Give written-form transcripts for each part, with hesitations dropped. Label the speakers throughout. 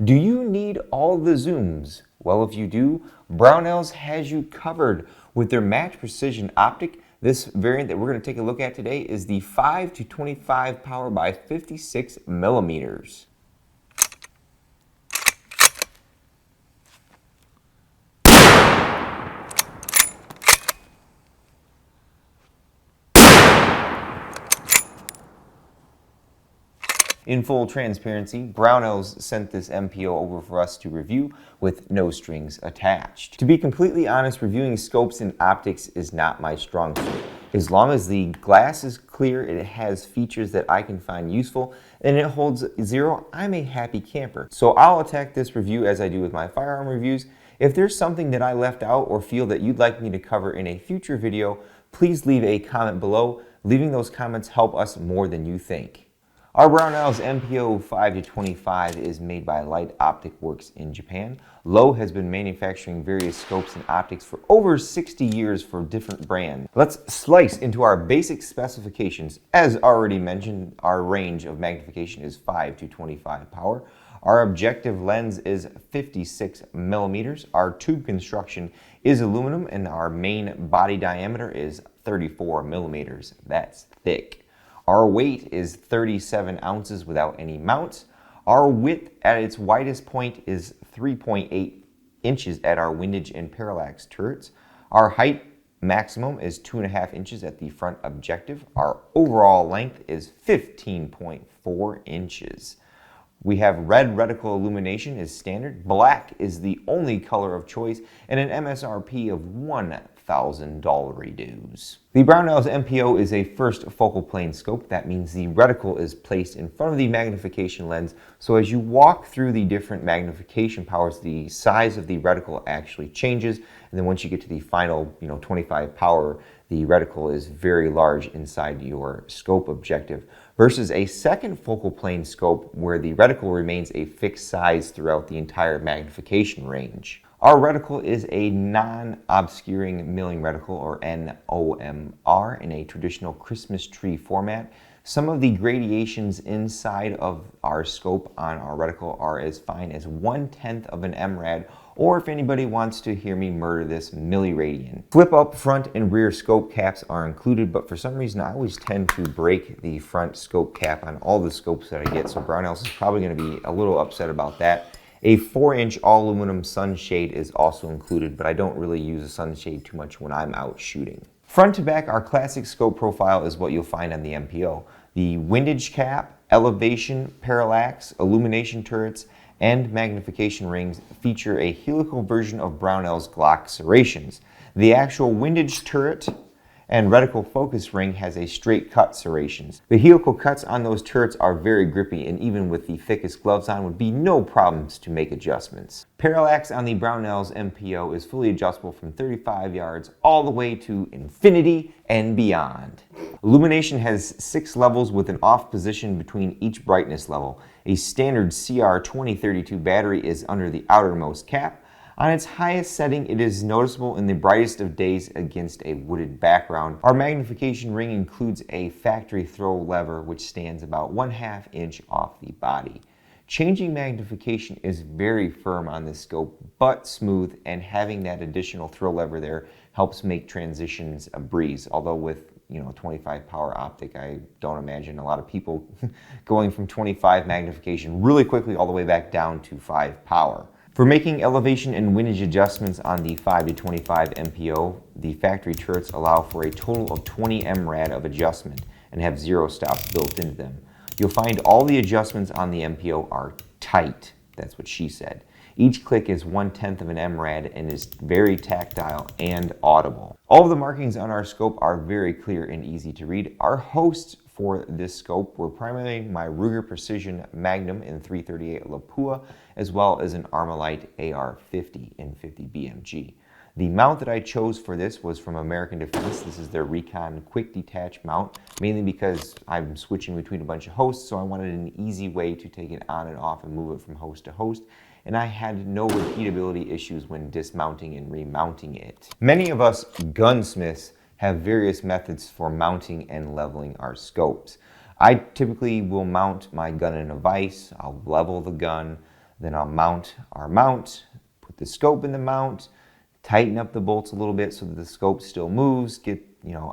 Speaker 1: Do you need all the zooms? Well, if you do, Brownells has you covered with their match precision optic. This variant that we're going to take a look at today is the 5-25 power by 56 millimeters. In full transparency, Brownells sent this MPO over for us to review with no strings attached. To be completely honest, reviewing scopes and optics is not my strong suit. As long as the glass is clear, it has features that I can find useful, and it holds zero, I'm a happy camper. So I'll attack this review as I do with my firearm reviews. If there's something that I left out or feel that you'd like me to cover in a future video, please leave a comment below. Leaving those comments help us more than you think. Our Brownells MPO 5-25 is made by Light Optic Works in Japan. Lowe has been manufacturing various scopes and optics for over 60 years for different brands. Let's slice into our basic specifications. As already mentioned, our range of magnification is 5-25 power. Our objective lens is 56 millimeters. Our tube construction is aluminum, and our main body diameter is 34 millimeters. That's thick. Our weight is 37 ounces without any mounts. Our width at its widest point is 3.8 inches at our windage and parallax turrets. Our height maximum is 2.5 inches at the front objective. Our overall length is 15.4 inches. We have red reticle illumination is standard, black is the only color of choice, and an MSRP of $1,000 reduce. The Brownells MPO is a first focal plane scope. That means the reticle is placed in front of the magnification lens, so as you walk through the different magnification powers, the size of the reticle actually changes, and then once you get to the final 25 power, the reticle is very large inside your scope objective, versus a second focal plane scope where the reticle remains a fixed size throughout the entire magnification range. Our reticle is a non-obscuring milling reticle, or NOMR, in a traditional Christmas tree format. Some of the gradations inside of our scope on our reticle are as fine as 1/10 of an MRAD, or if anybody wants to hear me murder this, milliradian. Flip up front and rear scope caps are included, but for some reason I always tend to break the front scope cap on all the scopes that I get, so Brownells is probably going to be a little upset about that. A 4-inch all aluminum sunshade is also included, but I don't really use a sunshade too much when I'm out shooting. Front to back, our classic scope profile is what you'll find on the MPO. The windage cap, elevation, parallax, illumination turrets, and magnification rings feature a helical version of Brownells Glock serrations. The actual windage turret and reticle focus ring has a straight cut serrations. The helical cuts on those turrets are very grippy, and even with the thickest gloves on would be no problems to make adjustments. Parallax on the Brownells MPO is fully adjustable from 35 yards all the way to infinity and beyond. Illumination has 6 levels with an off position between each brightness level. A standard CR2032 battery is under the outermost cap. On its highest setting, it is noticeable in the brightest of days against a wooded background. Our magnification ring includes a factory throw lever which stands about 1/2 inch off the body. Changing magnification is very firm on this scope, but smooth, and having that additional throw lever there helps make transitions a breeze. Although with 25 power optic, I don't imagine a lot of people going from 25 magnification really quickly all the way back down to 5 power. For making elevation and windage adjustments on the 5-25 MPO, the factory turrets allow for a total of 20 MRAD of adjustment and have 0 stops built into them. You'll find all the adjustments on the MPO are tight. That's what she said. Each click is 1/10 of an MRAD and is very tactile and audible. All of the markings on our scope are very clear and easy to read. Our hosts for this scope were primarily my Ruger Precision Magnum in 338 Lapua, as well as an Armalite AR-50 in 50 BMG. The mount that I chose for this was from American Defense. This is their Recon Quick Detach mount, mainly because I'm switching between a bunch of hosts, so I wanted an easy way to take it on and off and move it from host to host, and I had no repeatability issues when dismounting and remounting it. Many of us gunsmiths have various methods for mounting and leveling our scopes. I typically will mount my gun in a vise. I'll level the gun, Then I'll mount our mount, put the scope in the mount, tighten up the bolts a little bit so that the scope still moves, get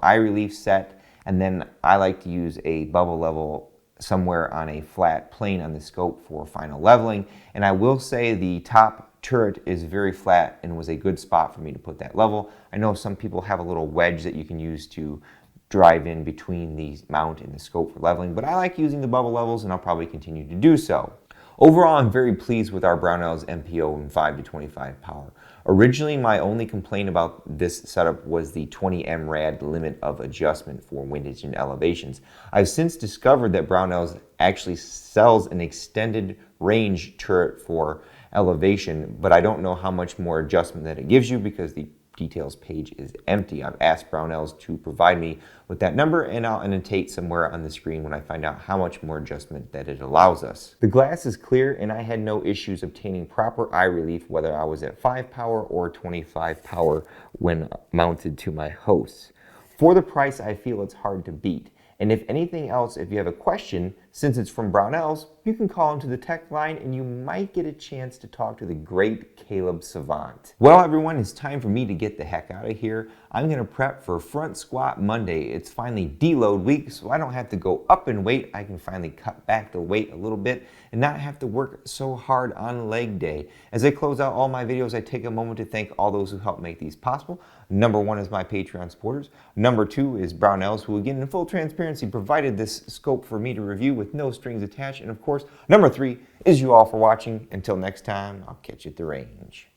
Speaker 1: eye relief set, and then I like to use a bubble level somewhere on a flat plane on the scope for final leveling. And I will say the top turret is very flat and was a good spot for me to put that level. I know some people have a little wedge that you can use to drive in between the mount and the scope for leveling, but I like using the bubble levels and I'll probably continue to do so. Overall, I'm very pleased with our Brownells MPO in 5-25 power. Originally, my only complaint about this setup was the 20 mRad limit of adjustment for windage and elevations. I've since discovered that Brownells actually sells an extended range turret for elevation, but I don't know how much more adjustment that it gives you because the details page is empty. I've asked Brownells to provide me with that number, and I'll annotate somewhere on the screen when I find out how much more adjustment that it allows us. The glass is clear, and I had no issues obtaining proper eye relief whether I was at 5 power or 25 power when mounted to my hosts. For the price, I feel it's hard to beat. And if anything else, if you have a question, since it's from Brownells, you can call into the tech line and you might get a chance to talk to the great Caleb Savant. Well, everyone, it's time for me to get the heck out of here. I'm going to prep for Front Squat Monday. It's finally deload week, so I don't have to go up in weight. I can finally cut back the weight a little bit and not have to work so hard on leg day. As I close out all my videos, I take a moment to thank all those who helped make these possible. Number one is my Patreon supporters. Number two is Brownells, who again in full transparency provided this scope for me to review with no strings attached. And of course, number three is you all for watching. Until next time, I'll catch you at the range.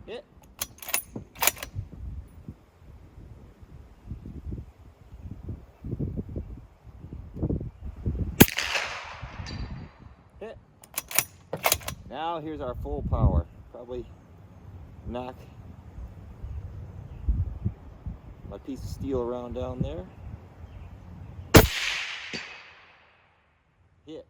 Speaker 2: Hit. Hit. Now here's our full power. Probably knock my piece of steel around down there. Hit.